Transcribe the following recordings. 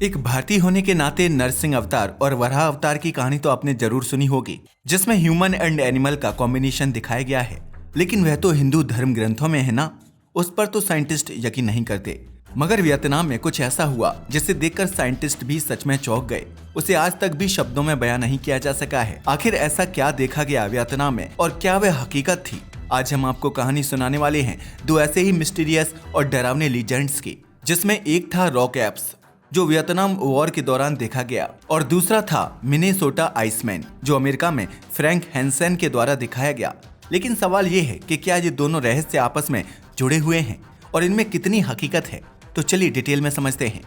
एक भारतीय होने के नाते नरसिंह अवतार और वराह अवतार की कहानी तो आपने जरूर सुनी होगी, जिसमें ह्यूमन एंड एनिमल का कॉम्बिनेशन दिखाया गया है। लेकिन वह तो हिंदू धर्म ग्रंथों में है ना, उस पर तो साइंटिस्ट यकीन नहीं करते। मगर वियतनाम में कुछ ऐसा हुआ जिसे देखकर साइंटिस्ट भी सच में चौंक गए। उसे आज तक भी शब्दों में बयां नहीं किया जा सका है। आखिर ऐसा क्या देखा गया वियतनाम में और क्या वह हकीकत थी? आज हम आपको कहानी सुनाने वाले हैं दो ऐसे ही मिस्टीरियस और डरावने लीजेंड्स की, जिसमें एक था रॉक एप्स जो वियतनाम वॉर के दौरान देखा गया और दूसरा था मिनेसोटा आइसमैन जो अमेरिका में फ्रैंक हेंसन के द्वारा दिखाया गया। लेकिन सवाल ये है कि क्या ये दोनों रहस्य आपस में जुड़े हुए हैं और इनमें कितनी हकीकत है? तो चलिए डिटेल में समझते हैं।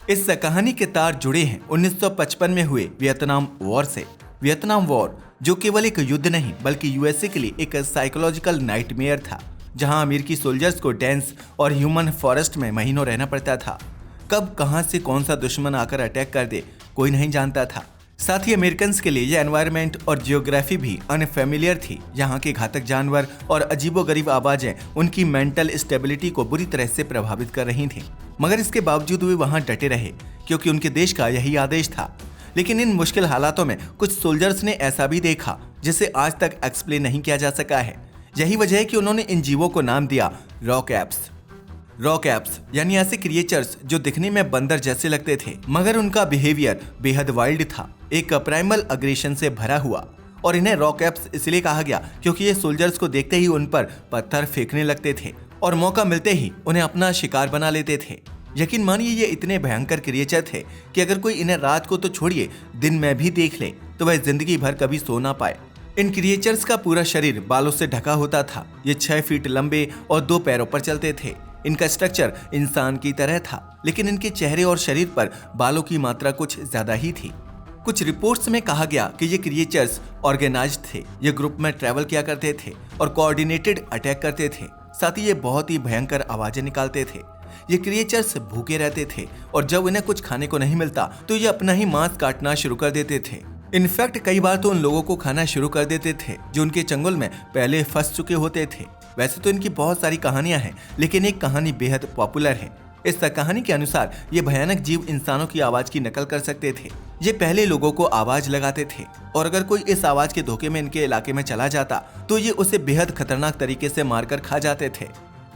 इस कहानी के तार जुड़े हैं 1955 में हुए वियतनाम वॉर से। वियतनाम वॉर जो केवल एक युद्ध नहीं बल्कि यूएसए के लिए एक साइकोलॉजिकल नाइटमेयर था, जहां अमेरिकी सोल्जर्स को डेंस और ह्यूमन फॉरेस्ट में महीनों रहना पड़ता था। कब कहां से कौन सा दुश्मन आकर अटैक कर दे कोई नहीं जानता था। साथ ही अमेरिकन्स के लिए यह एनवायरनमेंट और जियोग्राफी भी अनफेमिलियर थी। यहाँ के घातक जानवर और अजीबोगरीब आवाजें उनकी मेंटल स्टेबिलिटी को बुरी तरह से प्रभावित कर रही थी। मगर इसके बावजूद वे वहाँ डटे रहे क्योंकि उनके देश का यही आदेश था। लेकिन इन मुश्किल हालातों में कुछ सोल्जर्स ने ऐसा भी देखा जिसे आज तक एक्सप्लेन नहीं किया जा सका है। यही वजह है कि उन्होंने इन जीवों को नाम दिया रॉक एप्स। रॉक एप्स यानी ऐसे क्रिएचर्स जो दिखने में बंदर जैसे लगते थे मगर उनका बिहेवियर बेहद वाइल्ड था, एक प्राइमल अग्रेशन से भरा हुआ। और इन्हें रॉक एप्स इसलिए कहा गया क्योंकि ये सोल्जर्स को देखते ही उन पर पत्थर फेंकने लगते थे और मौका मिलते ही उन्हें अपना शिकार बना लेते थे। यकीन मानिए ये इतने भयंकर क्रिएचर थे कि अगर कोई इन्हें रात को तो छोड़िए दिन में भी देख ले तो वह जिंदगी भर कभी सो ना पाए। इन क्रिएचर्स का पूरा शरीर बालों से ढका होता था। ये 6 फीट लंबे और 2 पैरों पर चलते थे। इनका स्ट्रक्चर इंसान की तरह था, लेकिन इनके चेहरे और शरीर पर बालों की मात्रा कुछ ज्यादा ही थी। कुछ रिपोर्ट्स में कहा गया कि ये क्रिएचर्स ऑर्गेनाइज्ड थे। ये ग्रुप में ट्रैवल किया करते थे और कोऑर्डिनेटेड अटैक करते थे। साथ ही ये बहुत ही भयंकर आवाजें निकालते थे। ये क्रिएचर्स भूखे रहते थे और जब इन्हें कुछ खाने को नहीं मिलता तो ये अपना ही मांस काटना शुरू कर देते थे। इनफैक्ट कई बार तो उन लोगों को खाना शुरू कर देते थे जो उनके चंगुल में पहले फंस चुके होते थे। वैसे तो इनकी बहुत सारी कहानियां हैं, लेकिन एक कहानी बेहद पॉपुलर है। इस कहानी के अनुसार ये भयानक जीव इंसानों की आवाज की नकल कर सकते थे। ये पहले लोगों को आवाज लगाते थे और अगर कोई इस आवाज के धोखे में इनके इलाके में चला जाता तो ये उसे बेहद खतरनाक तरीके से मारकर खा जाते थे।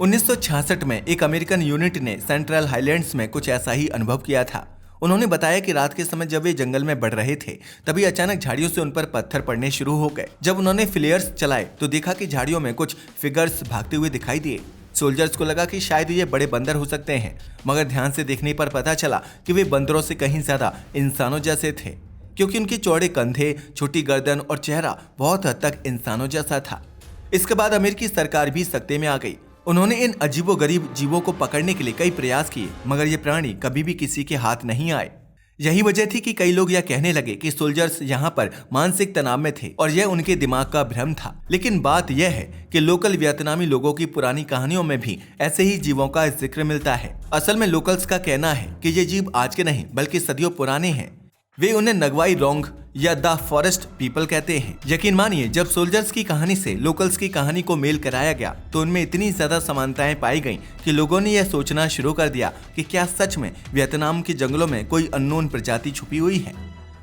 1966 में एक अमेरिकन यूनिट ने सेंट्रल हाईलैंड्स में कुछ ऐसा ही अनुभव किया था। उन्होंने बताया कि रात के समय जब वे जंगल में बढ़ रहे थे तभी अचानक झाड़ियों से उन पर पत्थर पड़ने शुरू हो गए। जब उन्होंने फ्लेयर्स चलाए तो देखा कि झाड़ियों में कुछ फिगर्स भागते हुए दिखाई दिए। सोल्जर्स को लगा कि शायद ये बड़े बंदर हो सकते हैं, मगर ध्यान से देखने पर पता चला कि वे बंदरों से कहीं ज्यादा इंसानों जैसे थे, क्योंकि उनके चौड़े कंधे, छोटी गर्दन और चेहरा बहुत हद तक इंसानों जैसा था। इसके बाद अमेरिकी सरकार भी सख्ते में आ गई। उन्होंने इन अजीबोगरीब जीवों को पकड़ने के लिए कई प्रयास किए, मगर ये प्राणी कभी भी किसी के हाथ नहीं आए। यही वजह थी कि कई लोग यह कहने लगे कि सोल्जर्स यहाँ पर मानसिक तनाव में थे और यह उनके दिमाग का भ्रम था। लेकिन बात यह है कि लोकल वियतनामी लोगों की पुरानी कहानियों में भी ऐसे ही जीवों का जिक्र मिलता है। असल में लोकल्स का कहना है कि ये जीव आज के नहीं बल्कि सदियों पुराने हैं। वे उन्हें नगवाई रोंग या द फॉरेस्ट पीपल कहते हैं। यकीन मानिए जब सोल्जर्स की कहानी से लोकल्स की कहानी को मेल कराया गया तो उनमें इतनी ज्यादा समानताएं पाई गईं कि लोगों ने यह सोचना शुरू कर दिया कि क्या सच में वियतनाम के जंगलों में कोई अननोन प्रजाति छुपी हुई है।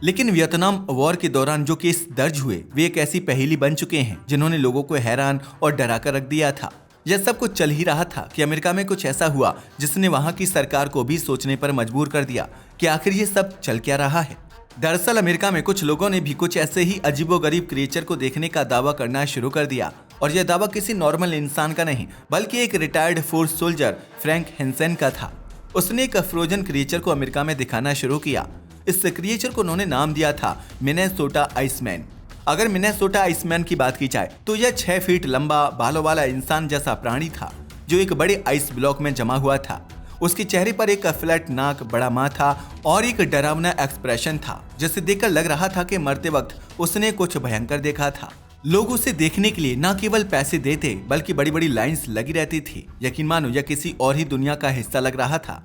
लेकिन वियतनाम वॉर के दौरान जो केस दर्ज हुए वे एक ऐसी पहेली बन चुके हैं जिन्होंने लोगों को हैरान और डरा कर रख दिया था। यह सब कुछ चल ही रहा था कि अमेरिका में कुछ ऐसा हुआ जिसने वहां की सरकार को भी सोचने पर मजबूर कर दिया कि आखिर ये सब चल क्या रहा है। दरअसल अमेरिका में कुछ लोगों ने भी कुछ ऐसे ही अजीबोगरीब क्रिएचर को देखने का दावा करना शुरू कर दिया और यह दावा किसी नॉर्मल इंसान का नहीं बल्कि एक retired force soldier Frank Henson का था। उसने एक फ्रोजन क्रिएचर को अमेरिका में दिखाना शुरू किया। इस क्रिएचर को उन्होंने नाम दिया था मिनेसोटा आइसमैन। अगर मिनेसोटा आइसमैन की बात की जाए तो यह 6 फीट लंबा बालों वाला इंसान जैसा प्राणी था जो एक बड़े आइस ब्लॉक में जमा हुआ था। उसके चेहरे पर एक फ्लैट नाक, बड़ा माथा और एक डरावना एक्सप्रेशन था जिसे देखकर लग रहा था कि मरते वक्त उसने कुछ भयंकर देखा था। लोग उसे देखने के लिए न केवल पैसे देते बल्कि बड़ी बड़ी लाइंस लगी रहती थी। यकीन मानो यह किसी और ही दुनिया का हिस्सा लग रहा था।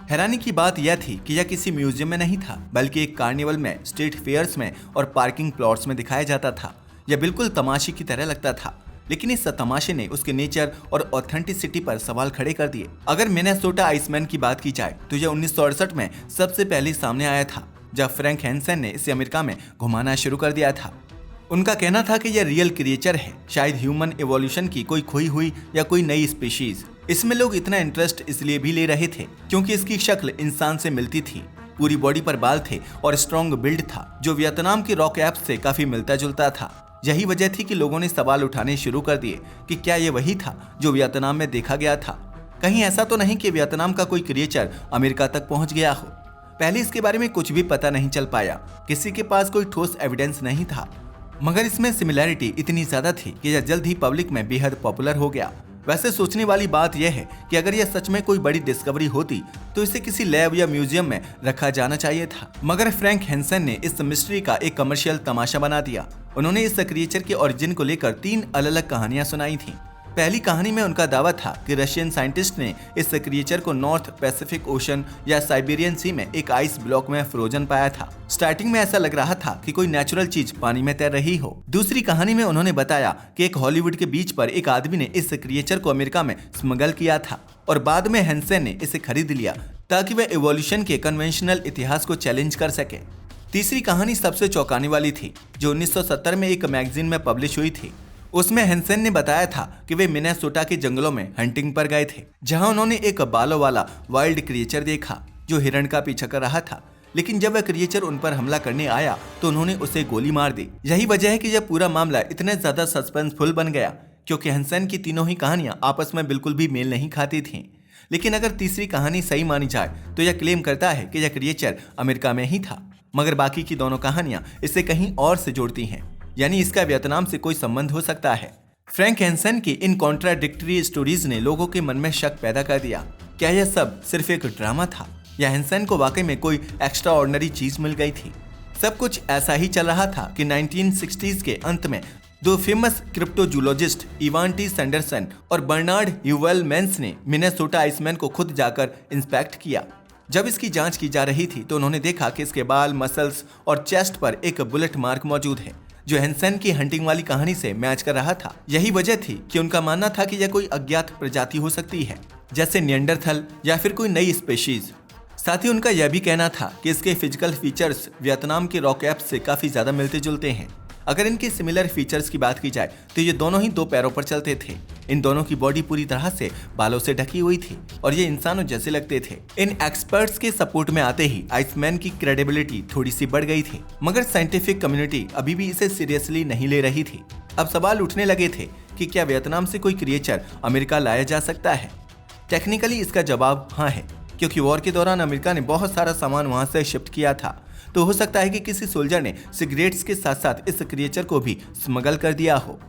हैरानी की बात यह थी कि यह किसी म्यूजियम में नहीं था बल्कि एक कार्निवल में, स्ट्रीट फेयर्स में और पार्किंग प्लॉट्स में दिखाया जाता था। यह बिल्कुल तमाशे की तरह लगता था। लेकिन इस तमाशे ने उसके नेचर और ऑथेंटिसिटी पर सवाल खड़े कर दिए। अगर मिनेसोटा आइसमैन की बात की जाए तो यह 1968 में सबसे पहले सामने आया था, जब फ्रैंक हेंसन ने इसे अमेरिका में घुमाना शुरू कर दिया था। उनका कहना था कि यह रियल क्रिएचर है, शायद ह्यूमन इवोल्यूशन की कोई खोई हुई या कोई नई स्पीशीज। इसमें लोग इतना इंटरेस्ट इसलिए भी ले रहे थे क्योंकि इसकी शक्ल इंसान से मिलती थी, पूरी बॉडी पर बाल थे और स्ट्रॉन्ग बिल्ड था, जो वियतनाम की रॉक एप्स से काफी मिलता जुलता था। यही वजह थी कि लोगों ने सवाल उठाने शुरू कर दिए कि क्या ये वही था जो वियतनाम में देखा गया था। कहीं ऐसा तो नहीं कि वियतनाम का कोई क्रिएचर अमेरिका तक पहुंच गया हो। पहले इसके बारे में कुछ भी पता नहीं चल पाया, किसी के पास कोई ठोस एविडेंस नहीं था, मगर इसमें सिमिलैरिटी इतनी ज्यादा थी कि यह जल्द ही पब्लिक में बेहद पॉपुलर हो गया। वैसे सोचने वाली बात यह है कि अगर यह सच में कोई बड़ी डिस्कवरी होती तो इसे किसी लैब या म्यूजियम में रखा जाना चाहिए था, मगर फ्रैंक हेंसन ने इस मिस्ट्री का एक कमर्शियल तमाशा बना दिया। उन्होंने इस क्रिएचर के ओरिजिन को लेकर 3 अलग-अलग कहानियां सुनाई थी। पहली कहानी में उनका दावा था कि रशियन साइंटिस्ट ने इस क्रिएचर को नॉर्थ पैसिफिक ओशन या साइबेरियन सी में एक आइस ब्लॉक में फ्रोजन पाया था। स्टार्टिंग में ऐसा लग रहा था कि कोई नेचुरल चीज पानी में तैर रही हो। दूसरी कहानी में उन्होंने बताया कि एक हॉलीवुड के बीच पर एक आदमी ने इस क्रिएचर को अमेरिका में स्मगल किया था और बाद में हेंसन ने इसे खरीद लिया ताकि वह इवोल्यूशन के कन्वेंशनल इतिहास को चैलेंज कर सके। तीसरी कहानी सबसे चौंकाने वाली थी, जो 1970 में एक मैगजीन में पब्लिश हुई थी। उसमें हेंसन ने बताया था कि वे मिनेसोटा के जंगलों में हंटिंग पर गए थे, जहां उन्होंने एक बालों वाला वाइल्ड क्रिएचर देखा जो हिरण का पीछा कर रहा था। लेकिन जब वह क्रिएचर उन पर हमला करने आया तो उन्होंने उसे गोली मार दी। यही वजह है कि यह पूरा मामला इतना ज्यादा सस्पेंसफुल बन गया क्योंकि हेंसन की तीनों ही कहानियां आपस में बिल्कुल भी मेल नहीं खाती थीं। लेकिन अगर तीसरी कहानी सही मानी जाए तो यह क्लेम करता है कि यह क्रिएचर अमेरिका में ही था, मगर बाकी की दोनों कहानियां इसे कहीं और से जोड़ती हैं, यानी इसका वियतनाम से कोई संबंध हो सकता है। फ्रैंक हेंसन की इन कॉन्ट्राडिक्टरी स्टोरीज ने लोगों के मन में शक पैदा कर दिया। क्या यह सब सिर्फ एक ड्रामा था या हेंसन को वाकई में कोई एक्स्ट्रा ऑर्डिनरी चीज मिल गई थी? सब कुछ ऐसा ही चल रहा था कि 1960s के अंत में 2 फेमस क्रिप्टोजूलॉजिस्ट इवान टी सैंडरसन और बर्नार्ड ह्यूवेलमेंस ने मिनेसोटा आइसमैन को खुद जाकर इंस्पेक्ट किया। जब इसकी जांच की जा रही थी तो उन्होंने देखा कि इसके बाल, मसल्स और चेस्ट पर एक बुलेट मार्क मौजूद है, जो हेंसन की हंटिंग वाली कहानी से मैच कर रहा था। यही वजह थी कि उनका मानना था कि यह कोई अज्ञात प्रजाति हो सकती है, जैसे निएंडरथल या फिर कोई नई स्पेशीज। साथ ही उनका यह भी कहना था कि इसके फिजिकल फीचर्स वियतनाम के रॉक एप्स से काफी ज्यादा मिलते जुलते हैं। अगर इनके सिमिलर फीचर्स की बात की जाए तो ये दोनों ही 2 पैरों पर चलते थे। इन दोनों की बॉडी पूरी तरह से बालों से ढकी हुई थी और ये इंसानों जैसे लगते थे। इन एक्सपर्ट्स के सपोर्ट में आते ही आइसमैन की क्रेडिबिलिटी थोड़ी सी बढ़ गई थी, मगर साइंटिफिक कम्युनिटी अभी भी इसे सीरियसली नहीं ले रही थी। अब सवाल उठने लगे थे कि क्या वियतनाम से कोई क्रिएचर अमेरिका लाया जा सकता है? टेक्निकली इसका जवाब हाँ है, क्योंकि वॉर के दौरान अमेरिका ने बहुत सारा सामान वहां से शिफ्ट किया था। तो हो सकता है कि किसी सोल्जर ने सिगरेट्स के साथ साथ इस क्रिएचर को भी स्मगल कर दिया हो।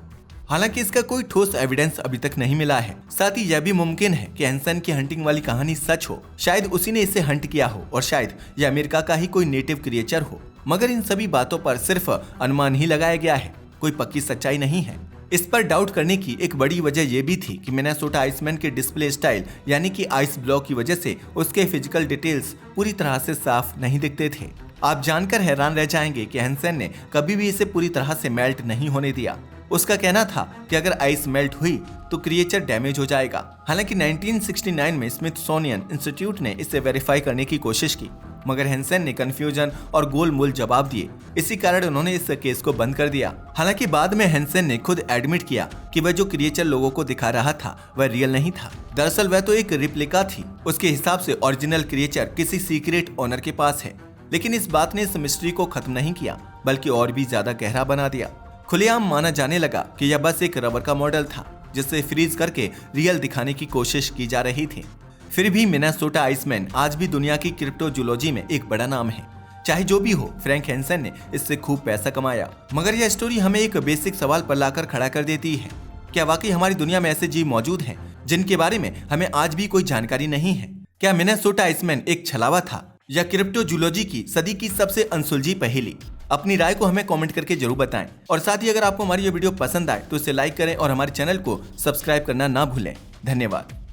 हालांकि इसका कोई ठोस एविडेंस अभी तक नहीं मिला है। साथ ही यह भी मुमकिन है कि हेंसन की हंटिंग वाली कहानी सच हो, शायद उसी ने इसे हंट किया हो और शायद यह अमेरिका का ही कोई नेटिव क्रिएचर हो। मगर इन सभी बातों पर सिर्फ अनुमान ही लगाया गया है, कोई पक्की सच्चाई नहीं है। इस पर डाउट करने की एक बड़ी वजह यह भी थी कि मिनेसोटा आइसमैन के डिस्प्ले स्टाइल यानी कि आइस ब्लॉक की वजह से उसके फिजिकल डिटेल्स पूरी तरह से साफ नहीं दिखते थे। आप जानकर हैरान रह जाएंगे कि हेंसन ने कभी भी इसे पूरी तरह से मेल्ट नहीं होने दिया। उसका कहना था कि अगर आइस मेल्ट हुई तो क्रिएचर डैमेज हो जाएगा। हालांकि 1969 में स्मिथसोनियन इंस्टीट्यूट ने इसे वेरीफाई करने की कोशिश की, मगर हेंसन ने कंफ्यूजन और गोलमोल जवाब दिए। इसी कारण उन्होंने इस केस को बंद कर दिया। हालांकि बाद में हेंसन ने खुद एडमिट किया कि वह जो क्रिएचर लोगों को दिखा रहा था वह रियल नहीं था। दरअसल वह तो एक रिप्लिका थी। उसके हिसाब से ओरिजिनल क्रिएचर किसी सीक्रेट ओनर के पास है। लेकिन इस बात ने इस मिस्ट्री को खत्म नहीं किया, बल्कि और भी ज्यादा गहरा बना दिया। खुलेआम माना जाने लगा कि यह बस एक रबर का मॉडल था जिसे फ्रीज करके रियल दिखाने की कोशिश की जा रही थी। फिर भी मिनेसोटा आइसमैन आज भी दुनिया की क्रिप्टोजूलॉजी में एक बड़ा नाम है। चाहे जो भी हो, फ्रैंक हेंसन ने इससे खूब पैसा कमाया। मगर यह स्टोरी हमें एक बेसिक सवाल पर लाकर खड़ा कर देती है, क्या वाकई हमारी दुनिया में ऐसे जीव मौजूद हैं जिनके बारे में हमें आज भी कोई जानकारी नहीं है? क्या मिनेसोटा आइसमैन एक छलावा था या क्रिप्टोजूलॉजी की सदी की सबसे अनसुलझी पहेली? अपनी राय को हमें कमेंट करके जरूर बताएं और साथ ही अगर आपको हमारी ये वीडियो पसंद आए तो इसे लाइक करें और हमारे चैनल को सब्सक्राइब करना ना भूलें। धन्यवाद।